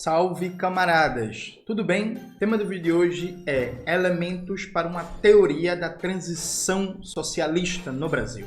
Salve camaradas, tudo bem? O tema do vídeo de hoje é elementos para uma teoria da transição socialista no Brasil.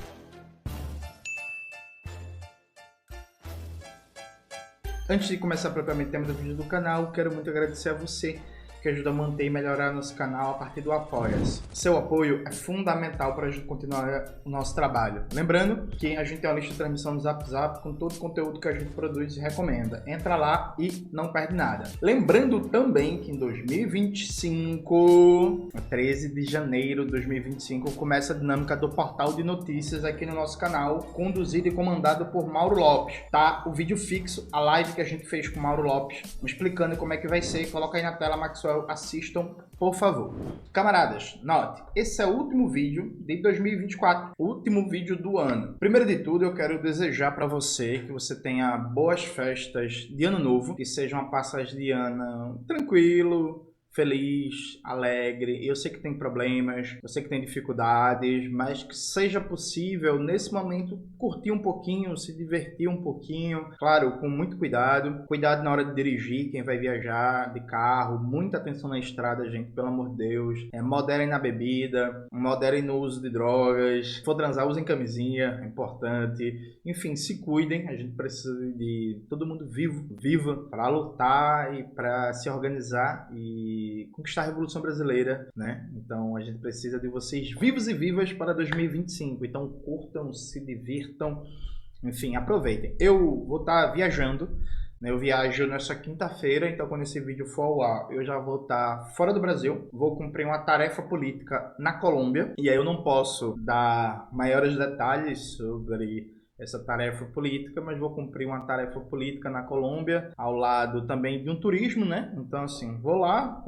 Antes de começar propriamente o tema do vídeo do canal, quero muito agradecer a você que ajuda a manter e melhorar nosso canal a partir do Apoia-se. Seu apoio é fundamental para a gente continuar o nosso trabalho. Lembrando que a gente tem uma lista de transmissão no Zap Zap com todo o conteúdo que a gente produz e recomenda. Entra lá e não perde nada. Lembrando também que em 2025, 13 de janeiro de 2025, começa a dinâmica do portal de notícias aqui no nosso canal, conduzido e comandado por Mauro Lopes. Tá? O vídeo fixo, a live que a gente fez com Mauro Lopes, explicando como é que vai ser. Coloca aí na tela, Maxwell. Assistam, por favor. Camaradas, note, esse é o último vídeo de 2024, o último vídeo do ano. Primeiro de tudo, eu quero desejar para você que você tenha boas festas de ano novo, que seja uma passagem de ano tranquilo, feliz, alegre. Eu sei que tem problemas, eu sei que tem dificuldades, mas que seja possível, nesse momento, curtir um pouquinho, se divertir um pouquinho. Claro, com muito cuidado. Cuidado na hora de dirigir, quem vai viajar de carro. Muita atenção na estrada, gente, pelo amor de Deus. Moderem na bebida, moderem no uso de drogas. Se for transar, usem camisinha, é importante. Enfim, se cuidem. A gente precisa de todo mundo viva, para lutar e para se organizar e conquistar a Revolução Brasileira, né? Então a gente precisa de vocês vivos e vivas para 2025. Então curtam, se divirtam, enfim, aproveitem. Eu vou estar viajando, né? Eu viajo nessa quinta-feira, então quando esse vídeo for ao ar, eu já vou estar fora do Brasil. Vou cumprir uma tarefa política na Colômbia, e aí eu não posso dar maiores detalhes sobre essa tarefa política, mas vou cumprir uma tarefa política na Colômbia, ao lado também de um turismo, né? Então, assim, vou lá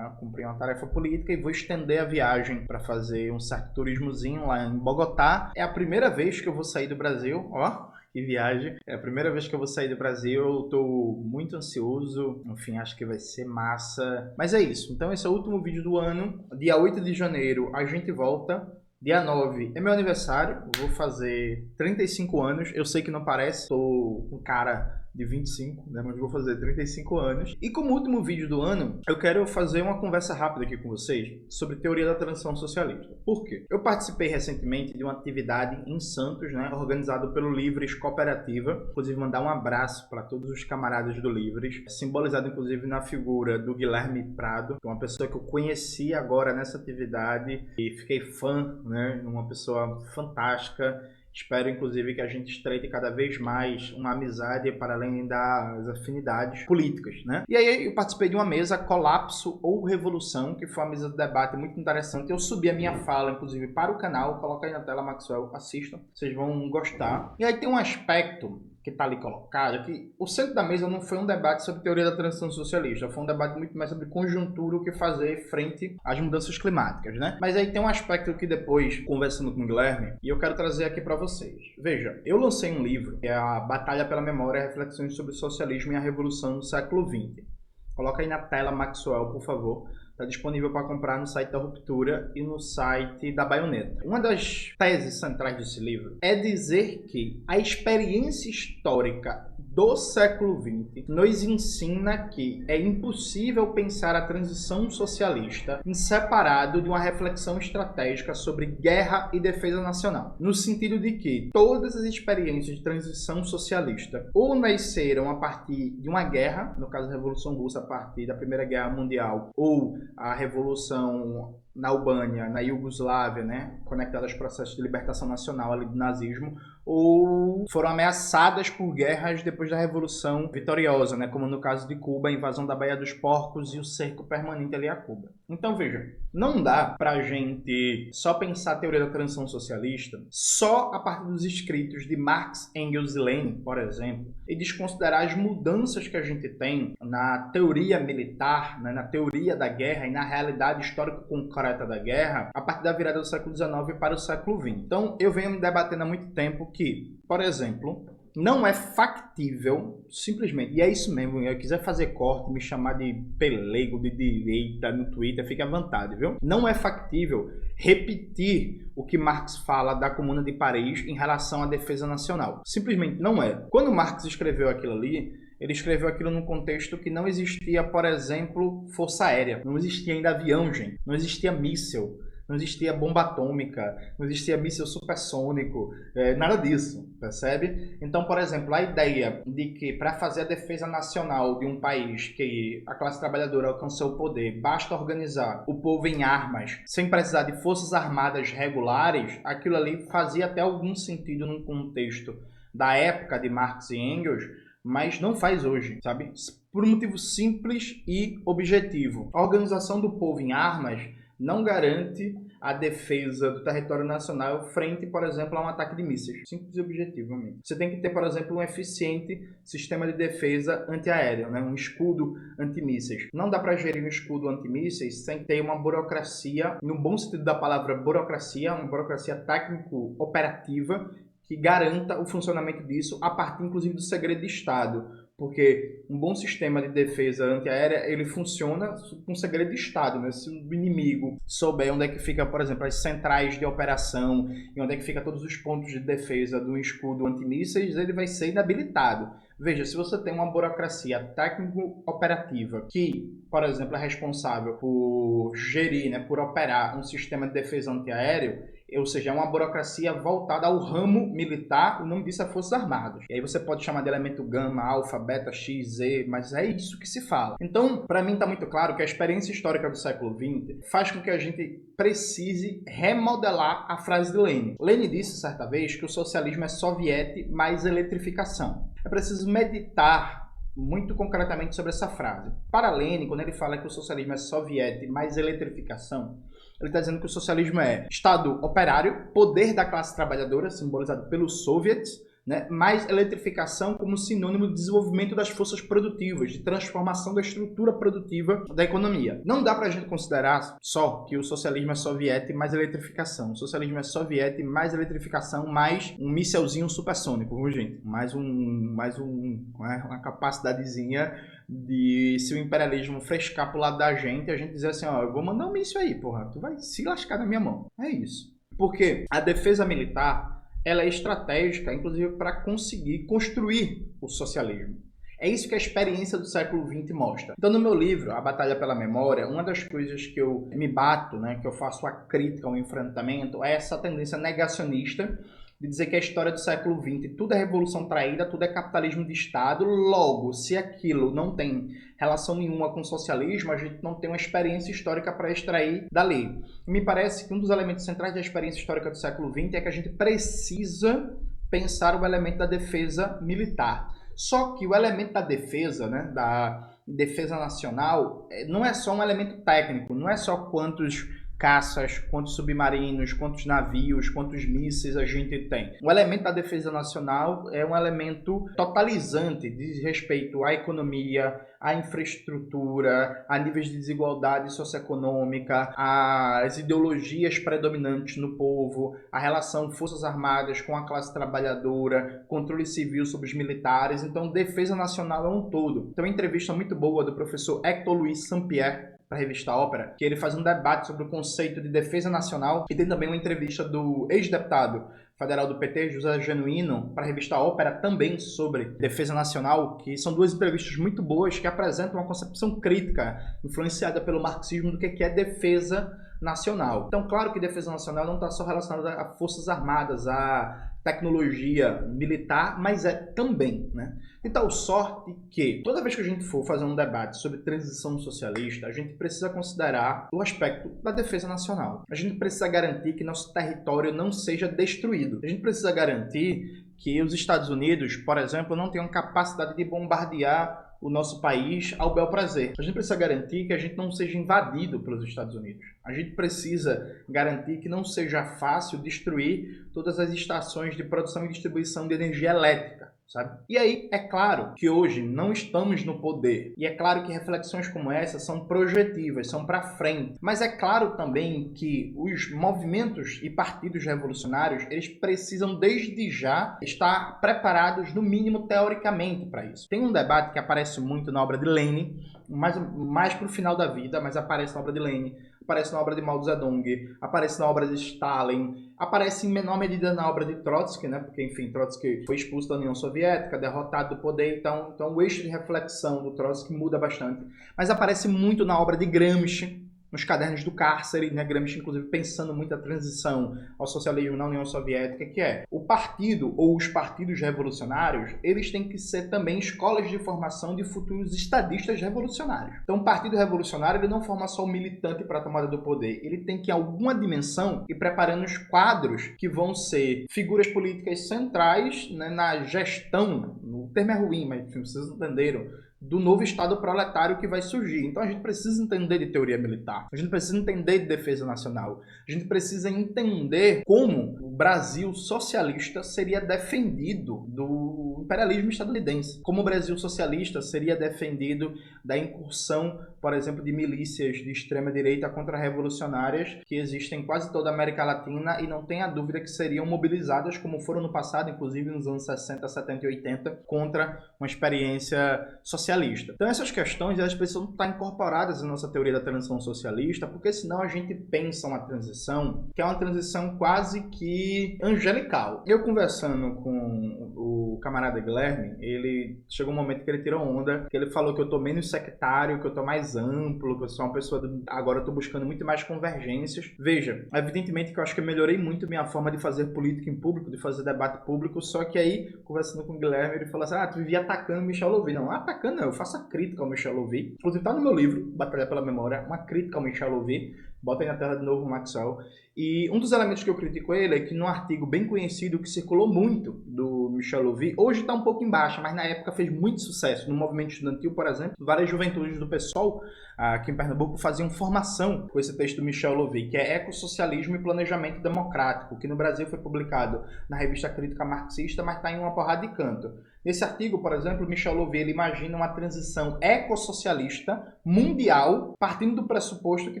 cumprir uma tarefa política e vou estender a viagem para fazer um certo turismozinho lá em Bogotá. É a primeira vez que eu vou sair do Brasil, ó. Que viagem. É a primeira vez que eu vou sair do Brasil, eu tô muito ansioso, enfim, acho que vai ser massa. Mas é isso, então esse é o último vídeo do ano. Dia 8 de janeiro a gente volta. Dia 9 é meu aniversário, eu vou fazer 35 anos, eu sei que não parece, sou um cara de 25, né, mas vou fazer 35 anos. E como último vídeo do ano, eu quero fazer uma conversa rápida aqui com vocês sobre teoria da transição socialista. Por quê? Eu participei recentemente de uma atividade em Santos, né, organizado pelo Livres Cooperativa. Inclusive, mandar um abraço para todos os camaradas do Livres, simbolizado inclusive na figura do Guilherme Prado, que é uma pessoa que eu conheci agora nessa atividade e fiquei fã, né, uma pessoa fantástica. Espero, inclusive, que a gente estreite cada vez mais uma amizade para além das afinidades políticas, né? E aí eu participei de uma mesa Colapso ou Revolução, que foi uma mesa de debate muito interessante. Eu subi a minha fala, inclusive, para o canal. Coloca aí na tela, Maxwell, assistam. Vocês vão gostar. E aí tem um aspecto que está ali colocado, que o centro da mesa não foi um debate sobre teoria da transição socialista, foi um debate muito mais sobre conjuntura, o que fazer frente às mudanças climáticas, né? Mas aí tem um aspecto que depois, conversando com o Guilherme, e eu quero trazer aqui para vocês. Veja, eu lancei um livro, que é a Batalha pela Memória, Reflexões sobre o Socialismo e a Revolução no século XX. Coloca aí na tela, Maxwell, por favor. Está disponível para comprar no site da Ruptura e no site da Baioneta. Uma das teses centrais desse livro é dizer que a experiência histórica do século XX nos ensina que é impossível pensar a transição socialista em separado de uma reflexão estratégica sobre guerra e defesa nacional. No sentido de que todas as experiências de transição socialista ou nasceram a partir de uma guerra, no caso da Revolução Russa a partir da Primeira Guerra Mundial, ou a Revolução na Albânia, na Iugoslávia, né, conectada aos processos de libertação nacional ali do nazismo, ou foram ameaçadas por guerras depois da Revolução Vitoriosa, né, como no caso de Cuba, a invasão da Baía dos Porcos e o cerco permanente ali a Cuba. Então veja, não dá pra gente só pensar a teoria da transição socialista só a partir dos escritos de Marx, Engels e Lenin, por exemplo, e desconsiderar as mudanças que a gente tem na teoria militar, né, na teoria da guerra e na realidade histórico-concreta da guerra a partir da virada do século XIX para o século XX. Então eu venho me debatendo há muito tempo que, por exemplo, não é factível, simplesmente, e é isso mesmo, se eu quiser fazer corte, me chamar de pelego, de direita no Twitter, fique à vontade, viu? Não é factível repetir o que Marx fala da Comuna de Paris em relação à defesa nacional. Simplesmente não é. Quando Marx escreveu aquilo ali, ele escreveu aquilo num contexto que não existia, por exemplo, força aérea. Não existia ainda avião, gente. Não existia míssil. Não existia bomba atômica. Não existia míssil supersônico. Nada disso, percebe? Então, por exemplo, a ideia de que para fazer a defesa nacional de um país que a classe trabalhadora alcançou o poder, basta organizar o povo em armas, sem precisar de forças armadas regulares, aquilo ali fazia até algum sentido num contexto da época de Marx e Engels, mas não faz hoje, sabe? Por um motivo simples e objetivo. A organização do povo em armas não garante a defesa do território nacional frente, por exemplo, a um ataque de mísseis. Simples e objetivamente. Você tem que ter, por exemplo, um eficiente sistema de defesa antiaéreo, né? Um escudo antimísseis. Não dá para gerir um escudo antimísseis sem ter uma burocracia, no bom sentido da palavra burocracia, uma burocracia técnico-operativa que garanta o funcionamento disso a partir, inclusive, do segredo de Estado. Porque um bom sistema de defesa antiaérea, ele funciona com segredo de Estado, né? Se o inimigo souber onde é que fica, por exemplo, as centrais de operação e onde é que fica todos os pontos de defesa do escudo antimísseis, ele vai ser inabilitado. Veja, se você tem uma burocracia técnico-operativa que, por exemplo, é responsável por gerir, né, por operar um sistema de defesa antiaéreo, ou seja, é uma burocracia voltada ao ramo militar, o nome disso é Forças Armadas. E aí você pode chamar de elemento gama, alfa, beta, x, z, mas é isso que se fala. Então, para mim está muito claro que a experiência histórica do século XX faz com que a gente precise remodelar a frase de Lenin. Lenin disse certa vez que o socialismo é soviete mais eletrificação. É preciso meditar muito concretamente sobre essa frase. Para Lenin, quando ele fala que o socialismo é soviete mais eletrificação, ele está dizendo que o socialismo é Estado operário, poder da classe trabalhadora, simbolizado pelos soviets, né, mais eletrificação como sinônimo de desenvolvimento das forças produtivas, de transformação da estrutura produtiva da economia. Não dá para a gente considerar só que o socialismo é soviete mais eletrificação. O socialismo é soviete mais eletrificação mais um mísselzinho supersônico, viu, gente? Mais uma capacidadezinha de, se o imperialismo frescar pro lado da gente, a gente dizer assim, ó, eu vou mandar um míssil aí, porra, tu vai se lascar na minha mão. É isso. Porque a defesa militar, ela é estratégica, inclusive, para conseguir construir o socialismo. É isso que a experiência do século XX mostra. Então, no meu livro, A Batalha pela Memória, uma das coisas que eu me bato, né, que eu faço a crítica, o enfrentamento, é essa tendência negacionista de dizer que a história do século XX, tudo é revolução traída, tudo é capitalismo de Estado. Logo, se aquilo não tem relação nenhuma com o socialismo, a gente não tem uma experiência histórica para extrair dali. E me parece que um dos elementos centrais da experiência histórica do século XX é que a gente precisa pensar o elemento da defesa militar. Só que o elemento da defesa, né, da defesa nacional, não é só um elemento técnico, não é só quantos caças, quantos submarinos, quantos navios, quantos mísseis a gente tem. O elemento da defesa nacional é um elemento totalizante, diz respeito à economia, à infraestrutura, a níveis de desigualdade socioeconômica, às ideologias predominantes no povo, a relação Forças Armadas com a classe trabalhadora, controle civil sobre os militares. Então, defesa nacional é um todo. Tem uma entrevista muito boa do professor Hector Luiz Saint-Pierre para a revista Ópera, que ele faz um debate sobre o conceito de defesa nacional, e tem também uma entrevista do ex-deputado federal do PT, José Genuíno, para a revista Ópera, também sobre defesa nacional, que são duas entrevistas muito boas que apresentam uma concepção crítica, influenciada pelo marxismo, do que é defesa nacional. Então, claro que defesa nacional não está só relacionada a forças armadas, a tecnologia militar, mas é também, né? De tal sorte que toda vez que a gente for fazer um debate sobre transição socialista, a gente precisa considerar o aspecto da defesa nacional. A gente precisa garantir que nosso território não seja destruído. A gente precisa garantir que os Estados Unidos, por exemplo, não tenham capacidade de bombardear o nosso país ao bel prazer. A gente precisa garantir que a gente não seja invadido pelos Estados Unidos. A gente precisa garantir que não seja fácil destruir todas as estações de produção e distribuição de energia elétrica, sabe? E aí, é claro que hoje não estamos no poder. E é claro que reflexões como essa são projetivas, são para frente. Mas é claro também que os movimentos e partidos revolucionários, eles precisam desde já estar preparados, no mínimo teoricamente, para isso. Tem um debate que aparece muito na obra de Lenin, mais para o final da vida, mas aparece na obra de Lenin, aparece na obra de Mao Zedong, aparece na obra de Stalin, aparece em menor medida na obra de Trotsky, né? Porque, enfim, Trotsky foi expulso da União Soviética, derrotado do poder, então o eixo de reflexão do Trotsky muda bastante. Mas aparece muito na obra de Gramsci, nos cadernos do cárcere, né? Gramsci, inclusive, pensando muito a transição ao socialismo na União Soviética, que é o partido ou os partidos revolucionários, eles têm que ser também escolas de formação de futuros estadistas revolucionários. Então, o partido revolucionário ele não forma só o militante para a tomada do poder, ele tem que, em alguma dimensão, ir preparando os quadros que vão ser figuras políticas centrais, né, na gestão, o termo é ruim, mas vocês entenderam, do novo Estado proletário que vai surgir. Então a gente precisa entender de teoria militar, a gente precisa entender de defesa nacional, a gente precisa entender como o Brasil socialista seria defendido do imperialismo estadunidense, como o Brasil socialista seria defendido da incursão, por exemplo, de milícias de extrema-direita contra-revolucionárias que existem em quase toda a América Latina e não tenha dúvida que seriam mobilizadas, como foram no passado, inclusive nos anos 60, 70 e 80, contra uma experiência socialista. Então essas questões elas precisam estar incorporadas na nossa teoria da transição socialista, porque senão a gente pensa uma transição que é uma transição quase que angelical. Eu conversando com o camarada Guilherme, ele chegou um momento que ele tirou onda, que ele falou que eu tô menos sectário, que eu tô mais amplo, que eu sou uma pessoa agora eu tô buscando muito mais convergências. Veja, evidentemente que eu acho que eu melhorei muito minha forma de fazer política em público, de fazer debate público, só que aí, conversando com o Guilherme, ele falou assim, tu vivia atacando Michel Louvi. Não, atacando não, eu faço a crítica ao Michel Louvi. Inclusive tá no meu livro, Batalha pela Memória, uma crítica ao Michel Louvi. Bota aí na tela de novo, Maxwell. E um dos elementos que eu critico ele é que num artigo bem conhecido que circulou muito do Michel Louvi, hoje está um pouco em baixa, mas na época fez muito sucesso. No movimento estudantil, por exemplo, várias juventudes do PSOL aqui em Pernambuco faziam formação com esse texto do Michel Louvi, que é Ecossocialismo e Planejamento Democrático, que no Brasil foi publicado na revista Crítica Marxista, mas está em uma porrada de canto. Nesse artigo, por exemplo, Michel Louvi ele imagina uma transição ecossocialista mundial, partindo do pressuposto que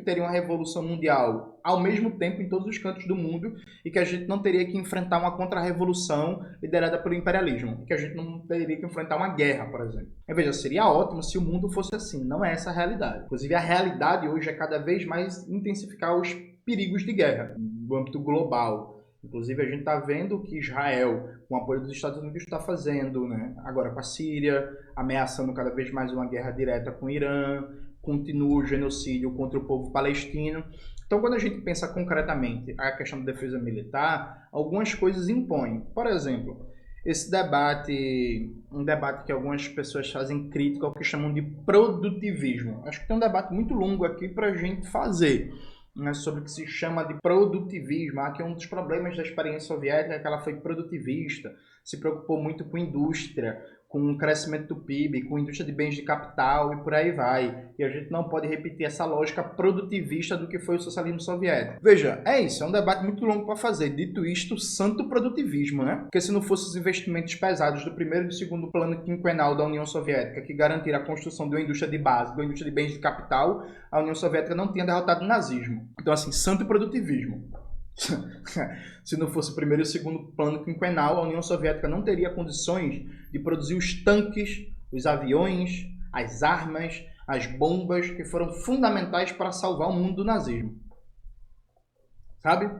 teria uma revolução mundial ao mesmo tempo em todos os cantos do mundo e que a gente não teria que enfrentar uma contra-revolução liderada pelo imperialismo, que a gente não teria que enfrentar uma guerra, por exemplo. E veja, seria ótimo se o mundo fosse assim, não é essa a realidade. Inclusive, a realidade hoje é cada vez mais intensificar os perigos de guerra no âmbito global. Inclusive, a gente está vendo que Israel, com o apoio dos Estados Unidos, está fazendo, né? Agora com a Síria, ameaçando cada vez mais uma guerra direta com o Irã, continua o genocídio contra o povo palestino. Então, quando a gente pensa concretamente a questão da defesa militar, algumas coisas impõem. Por exemplo, esse debate, um debate que algumas pessoas fazem crítica ao que chamam de produtivismo. Acho que tem um debate muito longo aqui para a gente fazer, né, sobre o que se chama de produtivismo. Aqui é um dos problemas da experiência soviética, que ela foi produtivista, se preocupou muito com indústria, com o crescimento do PIB, com indústria de bens de capital e por aí vai. E a gente não pode repetir essa lógica produtivista do que foi o socialismo soviético. Veja, é isso, é um debate muito longo para fazer. Dito isto, santo produtivismo, né? Porque se não fossem os investimentos pesados do primeiro e do segundo plano quinquenal da União Soviética, que garantiram a construção de uma indústria de base, de uma indústria de bens de capital, a União Soviética não tinha derrotado o nazismo. Então, assim, santo produtivismo. Se não fosse o primeiro e o segundo plano quinquenal, a União Soviética não teria condições de produzir os tanques, os aviões, as armas, as bombas que foram fundamentais para salvar o mundo do nazismo. Sabe?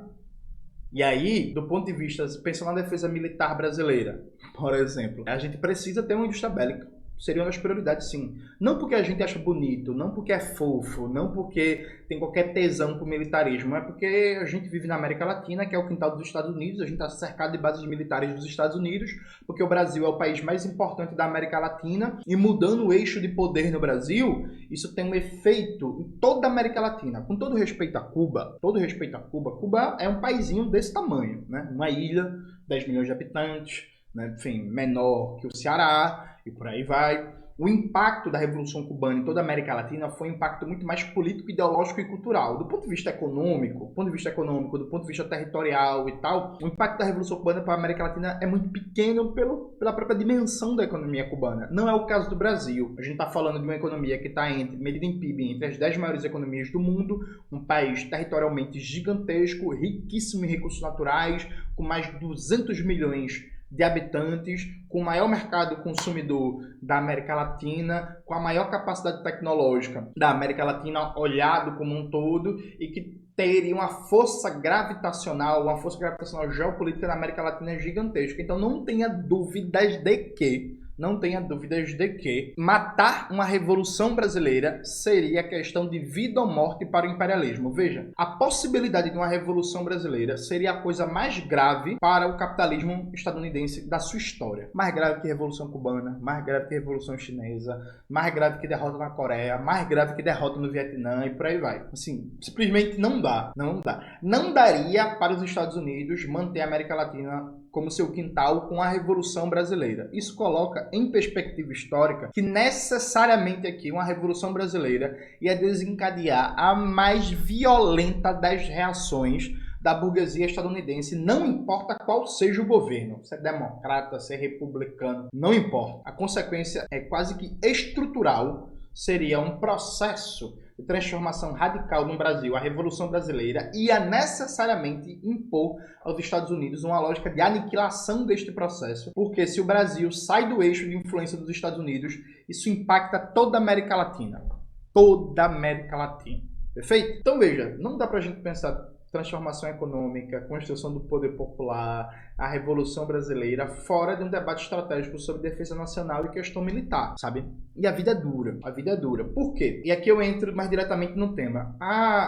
E aí, do ponto de vista, pensando na defesa militar brasileira, por exemplo, a gente precisa ter uma indústria bélica. Seria uma das prioridades, sim. Não porque a gente acha bonito, não porque é fofo, não porque tem qualquer tesão pro militarismo, é porque a gente vive na América Latina, que é o quintal dos Estados Unidos, a gente está cercado de bases militares dos Estados Unidos, porque o Brasil é o país mais importante da América Latina, e mudando o eixo de poder no Brasil, isso tem um efeito em toda a América Latina. Com todo respeito a Cuba, Cuba é um paizinho desse tamanho, né? Uma ilha, 10 milhões de habitantes, né? Enfim, menor que o Ceará, e por aí vai. O impacto da Revolução Cubana em toda a América Latina foi um impacto muito mais político, ideológico e cultural. Do ponto de vista econômico, do ponto de vista territorial e tal, o impacto da Revolução Cubana para a América Latina é muito pequeno pela própria dimensão da economia cubana. Não é o caso do Brasil. A gente está falando de uma economia que está, medida em PIB, entre as 10 maiores economias do mundo, um país territorialmente gigantesco, riquíssimo em recursos naturais, com mais de 200 milhões de habitantes, com o maior mercado consumidor da América Latina, com a maior capacidade tecnológica da América Latina olhado como um todo e que teria uma força gravitacional geopolítica na América Latina gigantesca. Então não tenha dúvidas de que matar uma revolução brasileira seria questão de vida ou morte para o imperialismo. Veja, a possibilidade de uma revolução brasileira seria a coisa mais grave para o capitalismo estadunidense da sua história. Mais grave que a Revolução Cubana, mais grave que a Revolução Chinesa, mais grave que derrota na Coreia, mais grave que derrota no Vietnã e por aí vai. Assim, simplesmente não dá. Não daria para os Estados Unidos manter a América Latina como seu quintal com a Revolução Brasileira. Isso coloca em perspectiva histórica que necessariamente aqui uma Revolução Brasileira ia desencadear a mais violenta das reações da burguesia estadunidense, não importa qual seja o governo, se é democrata, se é republicano, não importa. A consequência é quase que estrutural, seria um processo de transformação radical no Brasil. A Revolução Brasileira ia necessariamente impor aos Estados Unidos uma lógica de aniquilação deste processo, porque se o Brasil sai do eixo de influência dos Estados Unidos, isso impacta toda a América Latina. Toda a América Latina. Perfeito? Então veja, não dá pra gente pensar transformação econômica, construção do poder popular, a Revolução Brasileira, fora de um debate estratégico sobre defesa nacional e questão militar, sabe? E a vida é dura. Por quê? E aqui eu entro mais diretamente no tema.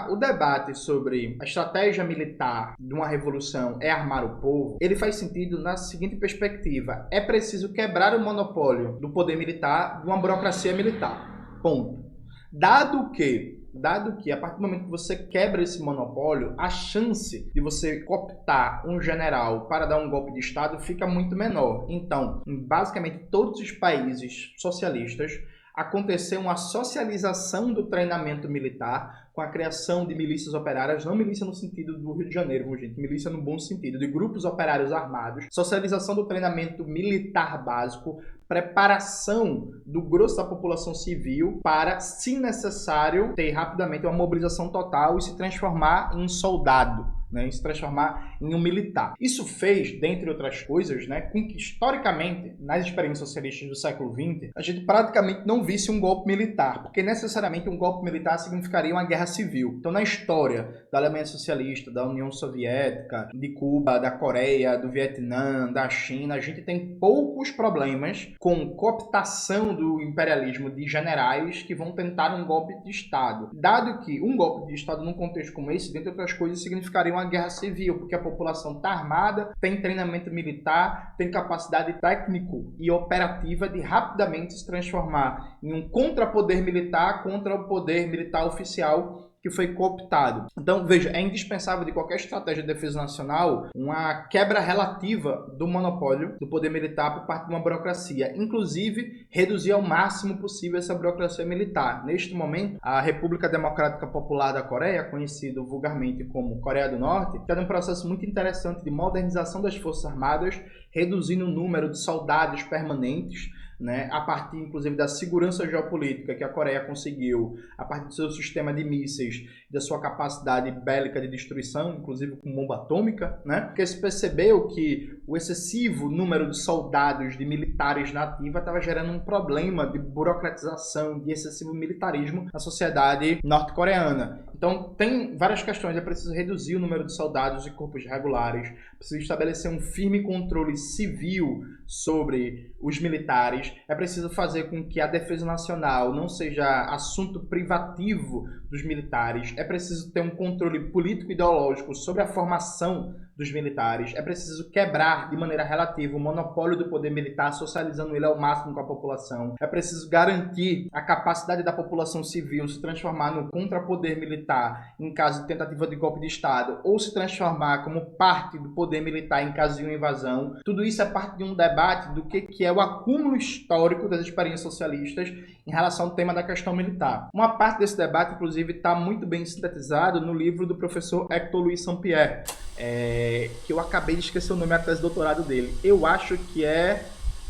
O debate sobre a estratégia militar de uma revolução é armar o povo, ele faz sentido na seguinte perspectiva. É preciso quebrar o monopólio do poder militar de uma burocracia militar. Ponto. Dado que a partir do momento que você quebra esse monopólio, a chance de você cooptar um general para dar um golpe de Estado fica muito menor. Então, em basicamente todos os países socialistas, aconteceu uma socialização do treinamento militar com a criação de milícias operárias, não milícia no sentido do Rio de Janeiro, gente, milícia no bom sentido, de grupos operários armados, socialização do treinamento militar básico, preparação do grosso da população civil para, se necessário, ter rapidamente uma mobilização total e se transformar em um soldado, né, se transformar em um militar. Isso fez, dentre outras coisas, né, com que, historicamente, nas experiências socialistas do século XX, a gente praticamente não visse um golpe militar, porque necessariamente um golpe militar significaria uma guerra civil. Então, na história da Alemanha Socialista, da União Soviética, de Cuba, da Coreia, do Vietnã, da China, a gente tem poucos problemas com cooptação do imperialismo de generais que vão tentar um golpe de Estado. Dado que um golpe de Estado num contexto como esse, dentre outras coisas, significaria uma guerra civil, porque a população está armada, tem treinamento militar, tem capacidade técnico e operativa de rapidamente se transformar em um contrapoder militar contra o poder militar oficial que foi cooptado. Então, veja, é indispensável de qualquer estratégia de defesa nacional uma quebra relativa do monopólio do poder militar por parte de uma burocracia, inclusive reduzir ao máximo possível essa burocracia militar. Neste momento, a República Democrática Popular da Coreia, conhecido vulgarmente como Coreia do Norte, está num processo muito interessante de modernização das Forças Armadas, reduzindo o número de soldados permanentes, né, a partir, inclusive, da segurança geopolítica que a Coreia conseguiu, a partir do seu sistema de mísseis, da sua capacidade bélica de destruição, inclusive com bomba atômica, né, porque se percebeu que o excessivo número de soldados, de militares na ativa, estava gerando um problema de burocratização, de excessivo militarismo na sociedade norte-coreana. Então, tem várias questões. É preciso reduzir o número de soldados e corpos regulares, preciso estabelecer um firme controle civil sobre os militares, é preciso fazer com que a defesa nacional não seja assunto privativo dos militares, é preciso ter um controle político-ideológico sobre a formação dos militares, é preciso quebrar de maneira relativa o monopólio do poder militar, socializando ele ao máximo com a população, é preciso garantir a capacidade da população civil se transformar no contrapoder militar em caso de tentativa de golpe de Estado, ou se transformar como parte do poder militar em caso de uma invasão. Tudo isso é parte de um debate do que é o acúmulo histórico das experiências socialistas em relação ao tema da questão militar. Uma parte desse debate, inclusive, está muito bem sintetizado no livro do professor Hector Louis Saint-Pierre, que eu acabei de esquecer o nome da tese de doutorado dele. Eu acho que é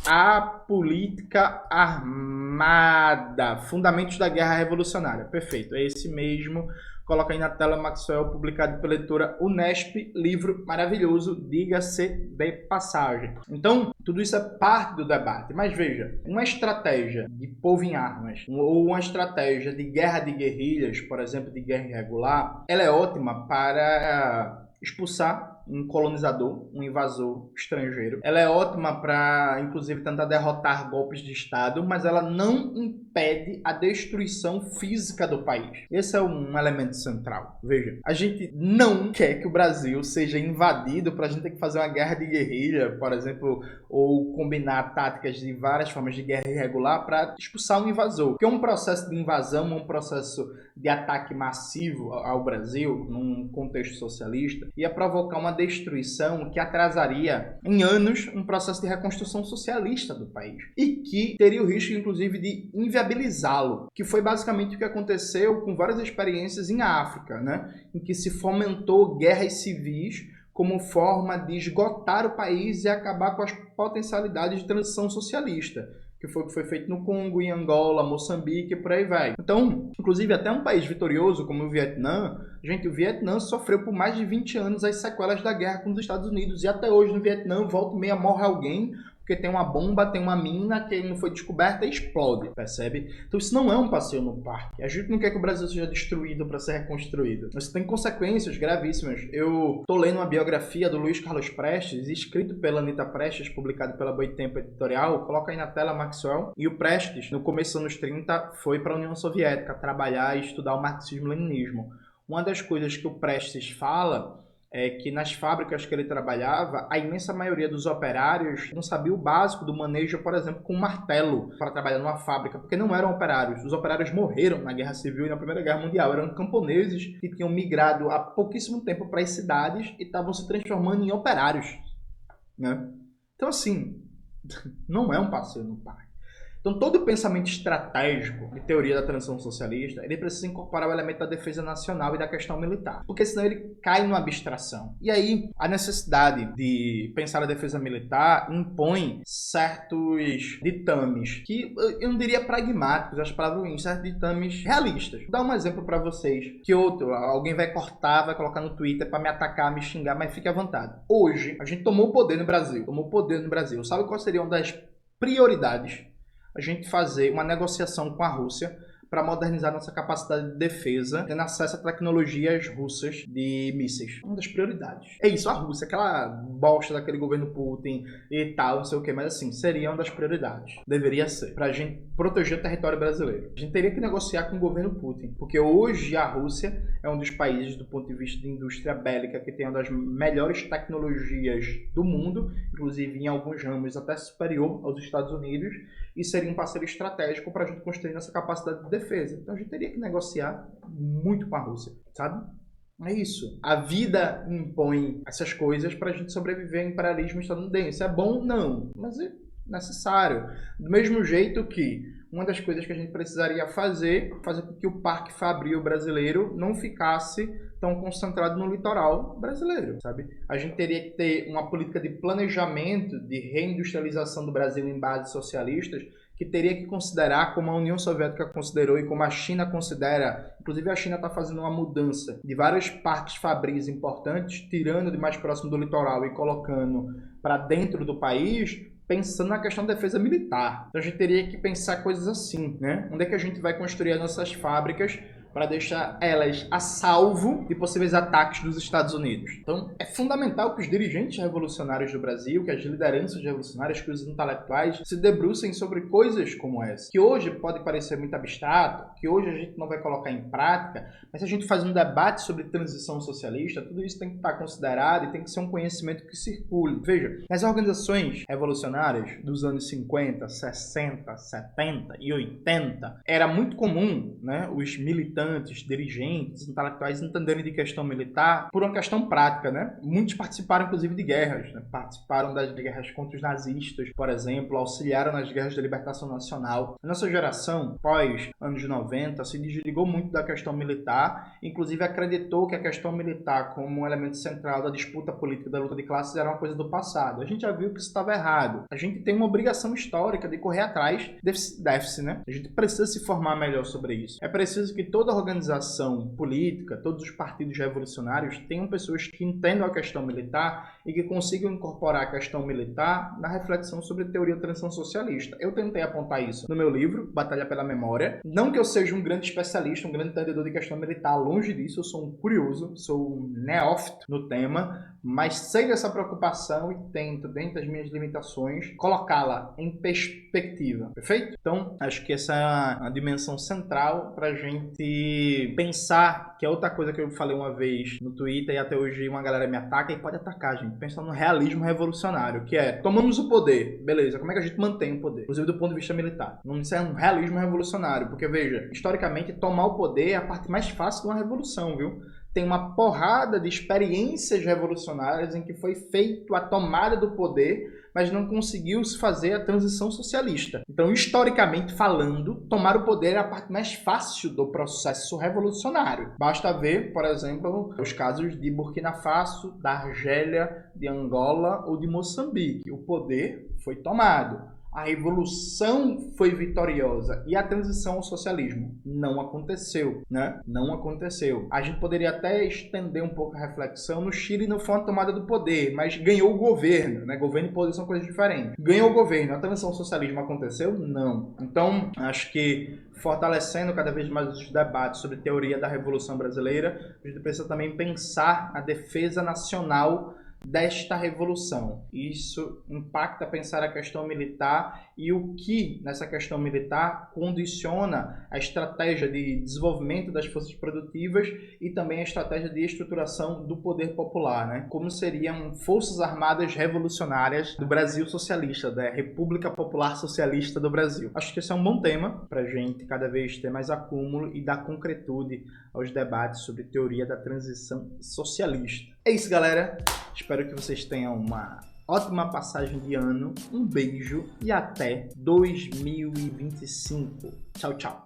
A política armada, fundamentos da guerra revolucionária. Perfeito, é esse mesmo. Coloca aí na tela, Maxwell, publicado pela editora Unesp, livro maravilhoso, diga-se de passagem. Então, tudo isso é parte do debate. Mas veja, uma estratégia de povo em armas, ou uma estratégia de guerra de guerrilhas, por exemplo, de guerra irregular, ela é ótima para expulsar um colonizador, um invasor estrangeiro. Ela é ótima para, inclusive, tentar derrotar golpes de Estado, mas ela não impede a destruição física do país. Esse é um elemento central. Veja, a gente não quer que o Brasil seja invadido para a gente ter que fazer uma guerra de guerrilha, por exemplo, ou combinar táticas de várias formas de guerra irregular para expulsar um invasor. Porque um processo de invasão, um processo de ataque massivo ao Brasil, num contexto socialista, ia provocar uma destruição que atrasaria em anos um processo de reconstrução socialista do país e que teria o risco, inclusive, de inviabilizá-lo, que foi basicamente o que aconteceu com várias experiências em África, né? Em que se fomentou guerras civis como forma de esgotar o país e acabar com as potencialidades de transição socialista, que foi o que foi feito no Congo, em Angola, Moçambique e por aí vai. Então, inclusive, até um país vitorioso como o Vietnã, o Vietnã sofreu por mais de 20 anos as sequelas da guerra com os Estados Unidos, e até hoje no Vietnã, volta e meia morre alguém, porque tem uma bomba, tem uma mina que não foi descoberta e explode, percebe? Então isso não é um passeio no parque. A gente não quer que o Brasil seja destruído para ser reconstruído. Isso tem consequências gravíssimas. Eu tô lendo uma biografia do Luiz Carlos Prestes, escrito pela Anita Prestes, publicado pela Boitempo Editorial. Coloca aí na tela, Maxwell. E o Prestes, no começo dos anos 30, foi para a União Soviética trabalhar e estudar o marxismo-leninismo. Uma das coisas que o Prestes fala é que nas fábricas que ele trabalhava, a imensa maioria dos operários não sabia o básico do manejo, por exemplo, com um martelo para trabalhar numa fábrica, porque não eram operários. Os operários morreram na Guerra Civil e na Primeira Guerra Mundial. Eram camponeses que tinham migrado há pouquíssimo tempo para as cidades e estavam se transformando em operários, né? Então, assim, não é um passeio no parque. Então, todo pensamento estratégico de teoria da transição socialista, ele precisa incorporar o elemento da defesa nacional e da questão militar, porque senão ele cai numa abstração. E aí, a necessidade de pensar a defesa militar impõe certos ditames, que eu não diria pragmáticos, as palavras ruins, certos ditames realistas. Vou dar um exemplo para vocês, que alguém vai cortar, vai colocar no Twitter para me atacar, me xingar, mas fique à vontade. Hoje, a gente tomou o poder no Brasil. Sabe qual seria uma das prioridades? A gente fazer uma negociação com a Rússia para modernizar nossa capacidade de defesa, tendo acesso a tecnologias russas de mísseis. Uma das prioridades. É isso, a Rússia, aquela bosta daquele governo Putin e tal, não sei o que, mas assim, seria uma das prioridades. Deveria ser. Pra gente proteger o território brasileiro. A gente teria que negociar com o governo Putin, porque hoje a Rússia é um dos países, do ponto de vista de indústria bélica, que tem uma das melhores tecnologias do mundo, inclusive em alguns ramos até superior aos Estados Unidos, e seria um parceiro estratégico para a gente construir nossa capacidade de defesa. Então a gente teria que negociar muito com a Rússia, sabe? É isso. A vida impõe essas coisas para a gente sobreviver ao imperialismo estadunidense. É bom? Não. Mas é necessário. Do mesmo jeito que uma das coisas que a gente precisaria fazer com que o Parque Fabril brasileiro não ficasse tão concentrado no litoral brasileiro, sabe? A gente teria que ter uma política de planejamento, de reindustrialização do Brasil em bases socialistas, que teria que considerar como a União Soviética considerou e como a China considera. Inclusive a China está fazendo uma mudança de vários parques fabris importantes, tirando de mais próximo do litoral e colocando para dentro do país, pensando na questão da defesa militar. Então a gente teria que pensar coisas assim, né? Onde é que a gente vai construir as nossas fábricas para deixar elas a salvo de possíveis ataques dos Estados Unidos. Então, é fundamental que os dirigentes revolucionários do Brasil, que as lideranças revolucionárias, que os intelectuais se debrucem sobre coisas como essa, que hoje pode parecer muito abstrato, que hoje a gente não vai colocar em prática, mas se a gente faz um debate sobre transição socialista, tudo isso tem que estar considerado e tem que ser um conhecimento que circule. Veja, nas organizações revolucionárias dos anos 50, 60, 70 e 80, era muito comum, né, os militantes militantes, dirigentes, intelectuais entenderem de questão militar por uma questão prática, né? Muitos participaram, inclusive, de guerras, né? Participaram das guerras contra os nazistas, por exemplo, auxiliaram nas guerras de libertação nacional. A nossa geração, pós anos 90, se desligou muito da questão militar, inclusive acreditou que a questão militar como um elemento central da disputa política da luta de classes era uma coisa do passado. A gente já viu que isso estava errado. A gente tem uma obrigação histórica de correr atrás desse déficit, né? A gente precisa se formar melhor sobre isso. É preciso que toda organização política, todos os partidos revolucionários tenham pessoas que entendam a questão militar e que consigam incorporar a questão militar na reflexão sobre teoria da transição socialista. Eu tentei apontar isso no meu livro, Batalha pela Memória. Não que eu seja um grande especialista, um grande entendedor de questão militar, longe disso, eu sou um curioso, sou um neófito no tema, mas sei dessa preocupação e tento, dentro das minhas limitações, colocá-la em perspectiva, perfeito? Então, acho que essa é a dimensão central para a gente pensar, que é outra coisa que eu falei uma vez no Twitter e até hoje uma galera me ataca e pode atacar, gente, pensando no realismo revolucionário, que é, tomamos o poder, beleza, como é que a gente mantém o poder? Inclusive do ponto de vista militar. Não isso é um realismo revolucionário, porque veja, historicamente, tomar o poder é a parte mais fácil de uma revolução, viu? Tem uma porrada de experiências revolucionárias em que foi feita a tomada do poder, mas não conseguiu se fazer a transição socialista. Então, historicamente falando, tomar o poder é a parte mais fácil do processo revolucionário. Basta ver, por exemplo, os casos de Burkina Faso, da Argélia, de Angola ou de Moçambique. O poder foi tomado. A revolução foi vitoriosa e a transição ao socialismo não aconteceu, né? Não aconteceu. A gente poderia até estender um pouco a reflexão. No Chile não foi uma tomada do poder, mas ganhou o governo, né? Governo e poder são coisas diferentes. Ganhou o governo, a transição ao socialismo aconteceu? Não. Então, acho que fortalecendo cada vez mais os debates sobre teoria da Revolução Brasileira, a gente precisa também pensar a defesa nacional desta revolução. Isso impacta pensar a questão militar e o que nessa questão militar condiciona a estratégia de desenvolvimento das forças produtivas e também a estratégia de estruturação do poder popular, né? Como seriam forças armadas revolucionárias do Brasil socialista, da República Popular Socialista do Brasil. Acho que esse é um bom tema para a gente cada vez ter mais acúmulo e dar concretude aos debates sobre teoria da transição socialista. É isso, galera. Espero que vocês tenham uma ótima passagem de ano. Um beijo e até 2025. Tchau, tchau.